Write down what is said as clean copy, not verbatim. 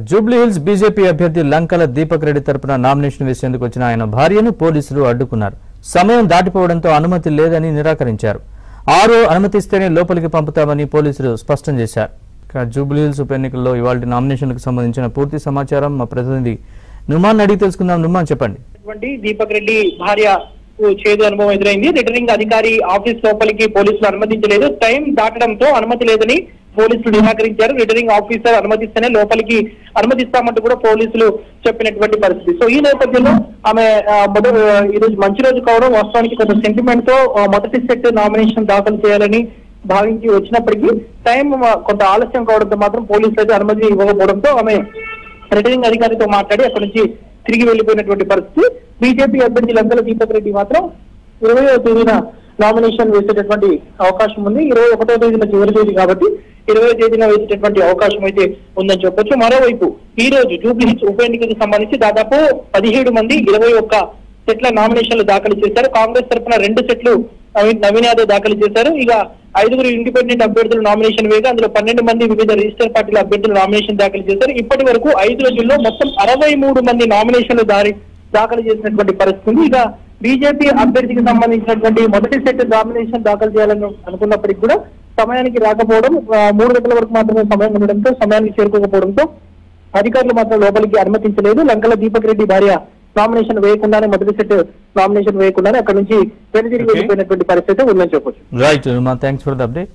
Jubilee hills BJP అభ్యర్థి లంకల దీపక్ రెడ్డి తరపున nomination వేసేందుకు వచ్చిన ఆయన భార్యను పోలీసులు అడ్డుకున్నారు. సమయం దాటిపోవడంతో అనుమతి లేదని నిరాకరించారు. అనుమతిస్తేనే లోపలికి పంపుతామని పోలీసులు స్పష్టం చేశారు. జూబ్లీ హిల్స్ ఉప ఎన్నికల్లో ఇవాళ నామినేషన్లకు సంబంధించిన పూర్తి సమాచారం మా ప్రతినిధి నుమాన్ అడిగి తెలుసుకుందాం. నుమాన్, చెప్పండి. దీపక్ రెడ్డి భార్య చేదు అనుభవం ఎదురైంది. రిటర్నింగ్ అధికారి ఆఫీస్ లోపలికి పోలీసులు అనుమతించలేదు. టైం దాటడంతో అనుమతి లేదని పోలీసులు నిరాకరించారు. రిటర్నింగ్ ఆఫీసర్ అనుమతిస్తేనే లోపలికి అనుమతిస్తామంటూ కూడా పోలీసులు చెప్పినటువంటి పరిస్థితి. సో ఈ నేపథ్యంలో ఆమె ఈరోజు మంచి రోజు కావడం, వాస్తవానికి కొంత సెంటిమెంట్ తో మొదటి సెట్ నామినేషన్ దాఖలు చేయాలని భావించి వచ్చినప్పటికీ టైం కొంత ఆలస్యం కావడంతో మాత్రం పోలీసులు అయితే అనుమతి ఇవ్వకపోవడంతో ఆమె రిటర్నింగ్ అధికారితో మాట్లాడి అక్కడి నుంచి తిరిగి వెళ్లిపోయినటువంటి పరిస్థితి. బీజేపీ అభ్యర్థి లంకల దీపక్ రెడ్డి మాత్రం 20వ తేదీన నామినేషన్ వేసేటటువంటి అవకాశం ఉంది. 21వ తేదీన చివరి తేదీ కాబట్టి 20వ తేదీన వేసేటటువంటి అవకాశం అయితే ఉందని చెప్పొచ్చు. మరోవైపు ఈ రోజు జూబ్లీ హిల్స్ ఉప ఎన్నికకు సంబంధించి దాదాపు 17 మంది 21 సెట్ల నామినేషన్లు దాఖలు చేశారు. కాంగ్రెస్ తరఫున 2 సెట్లు నవీన్ యాదవ్ దాఖలు చేశారు. ఇక 5 ఇండిపెండెంట్ అభ్యర్థులు నామినేషన్ వేయగా అందులో 12 మంది వివిధ రిజిస్టర్ పార్టీల అభ్యర్థులు నామినేషన్ దాఖలు చేశారు. ఇప్పటి వరకు 5 రోజుల్లో మొత్తం 63 మంది నామినేషన్లు దాఖలు చేసినటువంటి పరిస్థితి. ఇక బీజేపీ అభ్యర్థికి సంబంధించినటువంటి మొదటి సెట్ నామినేషన్ దాఖలు చేయాలని అనుకున్నప్పటికీ కూడా సమయానికి రాకపోవడం, 3 గంటల వరకు మాత్రమే సమయం ఉండడంతో సమయానికి చేరుకోకపోవడంతో అధికారులు మాత్రం లోపలికి అనుమతించలేదు. లంకల దీపక్ రెడ్డి భార్య నామినేషన్ వేయకుండానే మొదటి సెట్ నామినేషన్ వేయకుండానే అక్కడ నుంచి వెనుదిరిగి వెళ్ళిపోయినటువంటి పరిస్థితి ఉందని చెప్పొచ్చు. Right, thanks for the update.